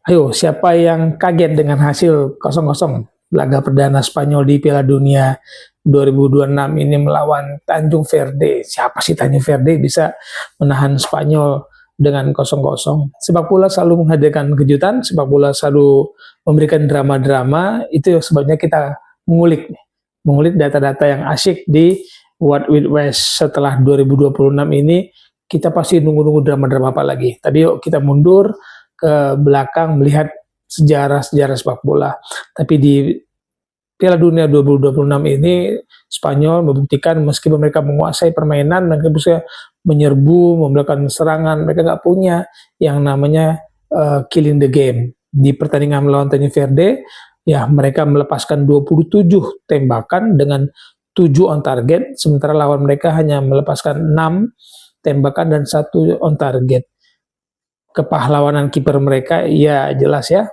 Ayo, siapa yang kaget dengan hasil 0-0 laga perdana Spanyol di Piala Dunia 2026 ini melawan Tanjung Verde? Siapa sih Tanjung Verde bisa menahan Spanyol dengan 0-0? Sepak bola selalu menghadirkan kejutan, sepak bola selalu memberikan drama-drama. Itu sebabnya kita mengulik data-data yang asyik di What With West setelah 2026 ini. Kita pasti nunggu-nunggu drama-drama apa lagi. Tapi yuk kita mundur ke belakang melihat sejarah-sejarah sepak bola. Tapi di Piala Dunia 2026 ini Spanyol membuktikan meskipun mereka menguasai permainan, mereka bisa menyerbu, melakukan serangan, mereka nggak punya yang namanya killing the game. Di pertandingan melawan Tanjung Verde, ya mereka melepaskan 27 tembakan dengan 7 on target, sementara lawan mereka hanya melepaskan 6 tembakan dan 1 on target. Kepahlawanan kiper mereka ya jelas ya,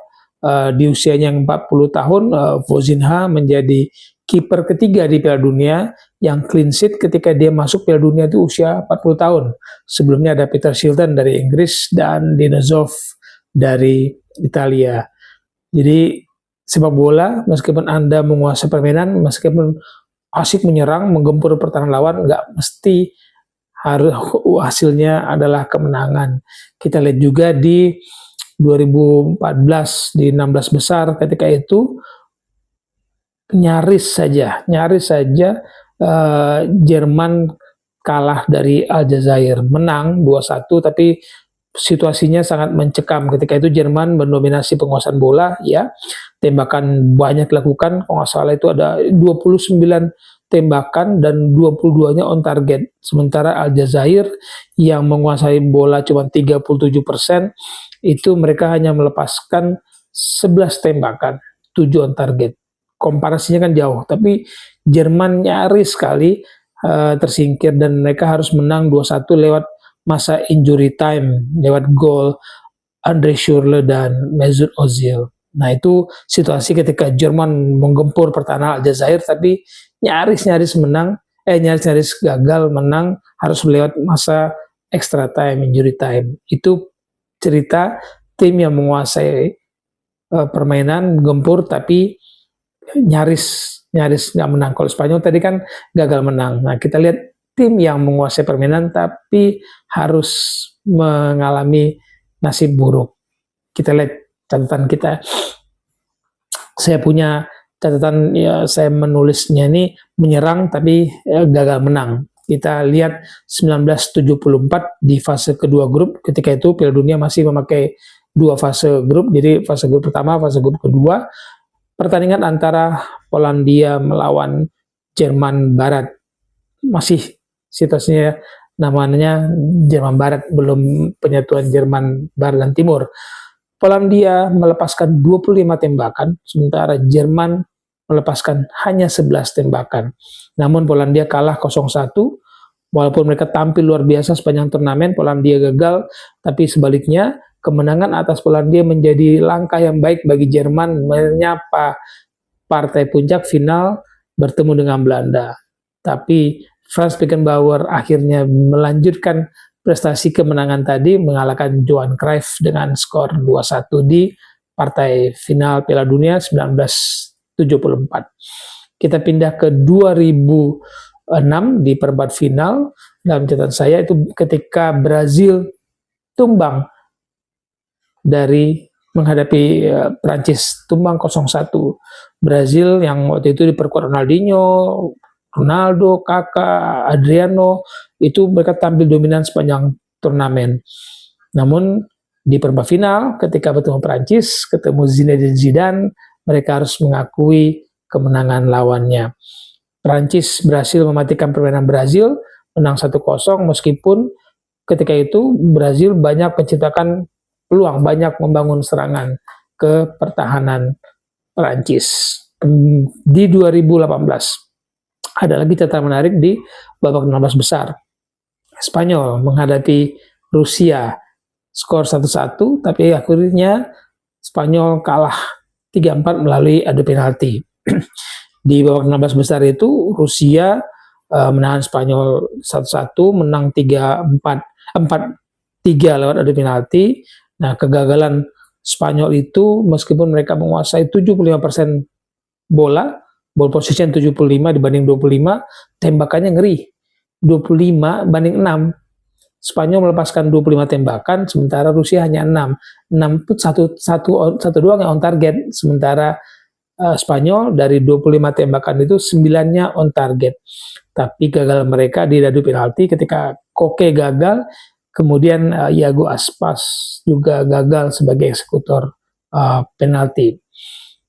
di usianya yang 40 tahun Vozinha menjadi kiper ketiga di Piala Dunia yang clean sheet ketika dia masuk Piala Dunia itu usia 40 tahun. Sebelumnya ada Peter Shilton dari Inggris dan Dinozov dari Italia. Jadi sepak bola meskipun Anda menguasai permainan, meskipun asik menyerang, menggempur pertahanan lawan, nggak mesti harus hasilnya adalah kemenangan. Kita lihat juga di 2014 di 16 besar ketika itu nyaris saja Jerman kalah dari Aljazair, menang 2-1 tapi situasinya sangat mencekam. Ketika itu Jerman mendominasi penguasaan bola, ya tembakan banyak dilakukan, kalau nggak salah itu ada 29 tembakan dan 22-nya on target. Sementara Aljazair yang menguasai bola cuma 37%, itu mereka hanya melepaskan 11 tembakan, 7 on target. Komparasinya kan jauh, tapi Jerman nyaris sekali tersingkir dan mereka harus menang 2-1 lewat masa injury time, lewat gol Andre Schürrle dan Mesut Ozil. Nah itu situasi ketika Jerman menggempur pertahanan Aljazair tapi nyaris-nyaris menang, nyaris-nyaris gagal menang, harus melewat masa extra time, injury time. Itu cerita tim yang menguasai permainan gempur tapi nyaris nggak menang. Kalau Spanyol tadi kan gagal menang. Nah kita lihat tim yang menguasai permainan tapi harus mengalami nasib buruk. Kita lihat catatan kita. Saya punya catatan, ya saya menulisnya ini menyerang tapi gagal menang. Kita lihat 1974 di fase kedua grup, ketika itu Piala Dunia masih memakai 2 fase grup, jadi fase grup pertama, fase grup kedua. Pertandingan antara Polandia melawan Jerman Barat, masih situasinya namanya Jerman Barat, belum penyatuan Jerman Barat dan Timur. Polandia melepaskan 25 tembakan, sementara Jerman melepaskan hanya 11 tembakan. Namun Polandia kalah 0-1, walaupun mereka tampil luar biasa sepanjang turnamen, Polandia gagal, tapi sebaliknya kemenangan atas Polandia menjadi langkah yang baik bagi Jerman menyapa partai puncak final bertemu dengan Belanda. Tapi Franz Beckenbauer akhirnya melanjutkan prestasi kemenangan tadi, mengalahkan Johan Cruyff dengan skor 2-1 di partai final Piala Dunia 1974. Kita pindah ke 2006 di perempat final. Dalam catatan saya itu ketika Brazil tumbang dari menghadapi Prancis, tumbang 0-1. Brazil yang waktu itu diperkuat Ronaldinho, Ronaldo, Kakak, Adriano, itu mereka tampil dominan sepanjang turnamen. Namun di perempat final ketika bertemu Prancis, ketemu Zinedine Zidane, mereka harus mengakui kemenangan lawannya. Prancis berhasil mematikan permainan Brazil, menang 1-0 meskipun ketika itu Brazil banyak menciptakan peluang, banyak membangun serangan ke pertahanan Prancis. Di 2018 ada lagi catatan menarik di babak 16 besar. Spanyol menghadapi Rusia, skor 1-1, tapi akhirnya Spanyol kalah 3-4 melalui adu penalti. Di babak 16 besar itu Rusia menahan Spanyol 1-1, menang 4-3 lewat adu penalti. Nah, kegagalan Spanyol itu meskipun mereka menguasai 75% ball position 75 dibanding 25, tembakannya ngeri. 25 banding 6. Spanyol melepaskan 25 tembakan, sementara Rusia hanya 6. 6 itu satu doang yang on target, sementara Spanyol dari 25 tembakan itu 9-nya on target. Tapi gagal mereka di adu penalti ketika Koke gagal, kemudian Iago Aspas juga gagal sebagai eksekutor penalti.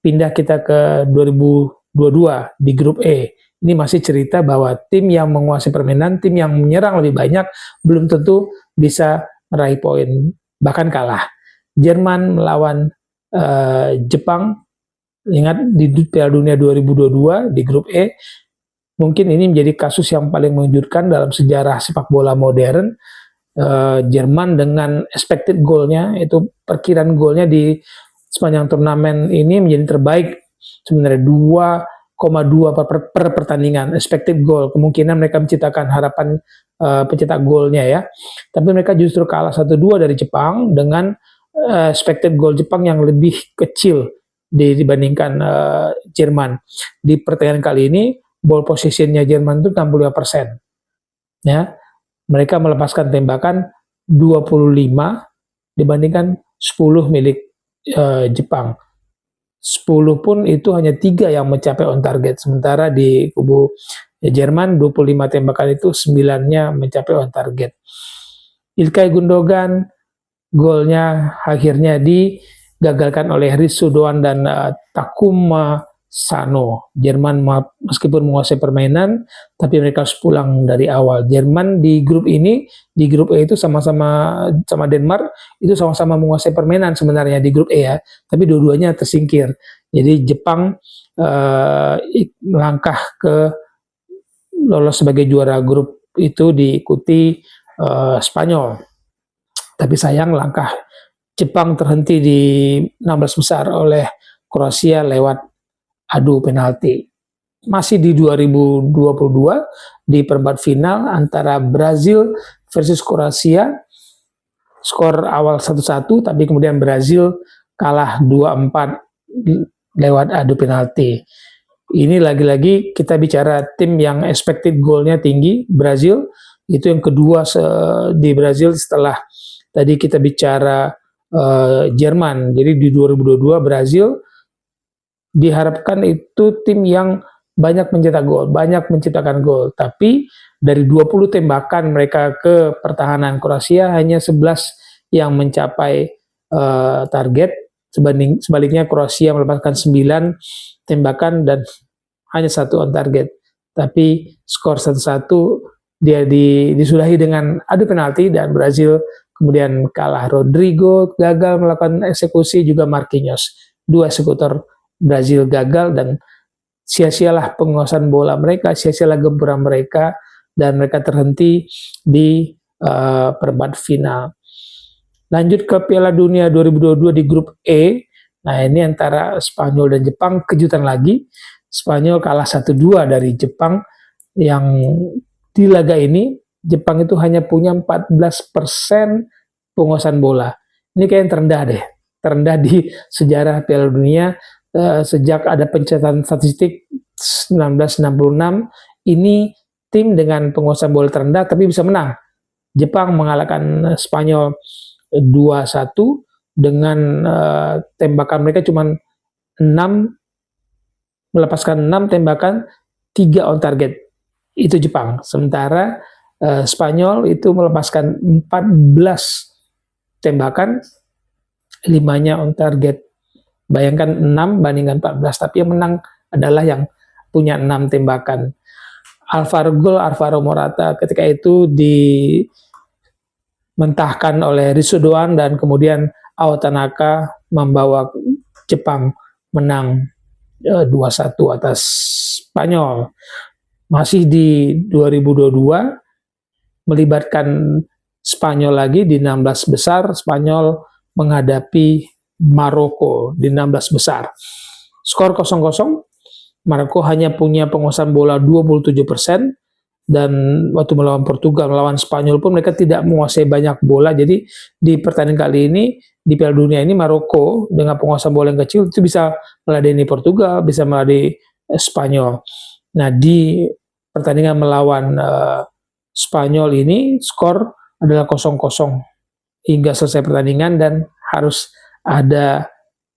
Pindah kita ke 2022 di grup E. Ini masih cerita bahwa tim yang menguasai permainan, tim yang menyerang lebih banyak, belum tentu bisa meraih poin, bahkan kalah. Jerman melawan Jepang, ingat di Piala Dunia 2022 di grup E, mungkin ini menjadi kasus yang paling mengejutkan dalam sejarah sepak bola modern. Jerman dengan expected goalnya, itu perkiraan golnya di sepanjang turnamen ini menjadi terbaik, sebenarnya 2,2 per pertandingan expected goal. Kemungkinan mereka menciptakan harapan pencetak golnya ya, tapi mereka justru kalah 1-2 dari Jepang dengan expected goal Jepang yang lebih kecil dibandingkan Jerman. Di pertandingan kali ini ball positionnya Jerman itu 65%. Ya, mereka melepaskan tembakan 25 dibandingkan 10 milik Jepang. 10 pun itu hanya 3 yang mencapai on target, sementara di kubu Jerman 25 tembakan itu 9-nya mencapai on target. Ilkay Gundogan golnya akhirnya digagalkan oleh Ritsu Doan dan Takuma Sano. Jerman meskipun menguasai permainan, tapi mereka harus pulang dari awal. Jerman di grup ini, di grup E itu sama-sama Denmark, itu sama-sama menguasai permainan sebenarnya di grup E ya, tapi dua-duanya tersingkir. Jadi Jepang melangkah ke lolos sebagai juara grup itu diikuti Spanyol. Tapi sayang langkah Jepang terhenti di 16 besar oleh Kroasia lewat adu penalti. Masih di 2022 di perempat final antara Brazil versus Kroasia, skor awal 1-1, tapi kemudian Brazil kalah 2-4 lewat adu penalti. Ini lagi-lagi kita bicara tim yang expected goalnya tinggi, Brazil. Itu yang kedua di Brazil setelah tadi kita bicara Jerman. Jadi di 2022 Brazil diharapkan itu tim yang banyak mencetak gol, banyak menciptakan gol. Tapi dari 20 tembakan mereka ke pertahanan Kroasia hanya 11 yang mencapai target. Sebaliknya Kroasia melepaskan 9 tembakan dan hanya 1 on target. Tapi skor 1-1 dia disudahi dengan adu penalti dan Brazil kemudian kalah. Rodrigo gagal melakukan eksekusi, juga Marquinhos. 2 eksekutor Brazil gagal dan sia-sialah penguasaan bola mereka, sia-sialah gempuran mereka, dan mereka terhenti di perempat final. Lanjut ke Piala Dunia 2022 di grup E. Nah, ini antara Spanyol dan Jepang, kejutan lagi. Spanyol kalah 1-2 dari Jepang, yang di laga ini Jepang itu hanya punya 14% penguasaan bola. Ini kayak yang terendah deh, terendah di sejarah Piala Dunia. Sejak ada pencatatan statistik 1966, ini tim dengan penguasaan bola terendah tapi bisa menang. Jepang mengalahkan Spanyol 2-1 dengan tembakan mereka cuma 6, melepaskan 6 tembakan, 3 on target. Itu Jepang. Sementara Spanyol itu melepaskan 14 tembakan, 5-nya on target. Bayangkan 6 bandingkan 14, tapi yang menang adalah yang punya 6 tembakan. Alvaro Morata ketika itu dimentahkan oleh Ritsu Doan dan kemudian Ao Tanaka membawa Jepang menang 2-1 atas Spanyol. Masih di 2022 melibatkan Spanyol lagi di 16 besar, Spanyol menghadapi Maroko di 16 besar. Skor 0-0, Maroko hanya punya penguasaan bola 27%, dan waktu melawan Portugal, melawan Spanyol pun mereka tidak menguasai banyak bola. Jadi di pertandingan kali ini di Piala Dunia ini Maroko dengan penguasaan bola yang kecil itu bisa meladeni Portugal, bisa meladeni Spanyol. Nah, di pertandingan melawan Spanyol ini skor adalah 0-0 hingga selesai pertandingan dan harus ada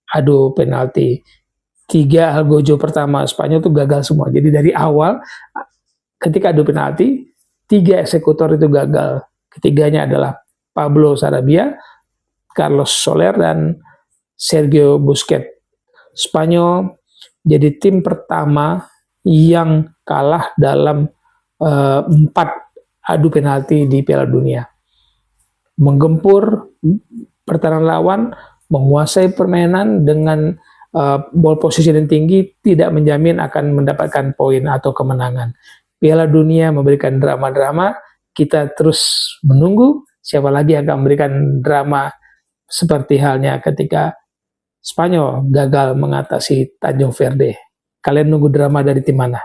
adu penalti. 3 algojo pertama Spanyol itu gagal semua. Jadi dari awal ketika adu penalti 3 eksekutor itu gagal. Ketiganya adalah Pablo Sarabia, Carlos Soler, dan Sergio Busquets. Spanyol jadi tim pertama yang kalah dalam 4 adu penalti di Piala Dunia. Menggempur pertahanan lawan, menguasai permainan dengan ball position yang tinggi, tidak menjamin akan mendapatkan poin atau kemenangan. Piala Dunia memberikan drama-drama, kita terus menunggu siapa lagi yang akan memberikan drama seperti halnya ketika Spanyol gagal mengatasi Tanjung Verde. Kalian nunggu drama dari tim mana?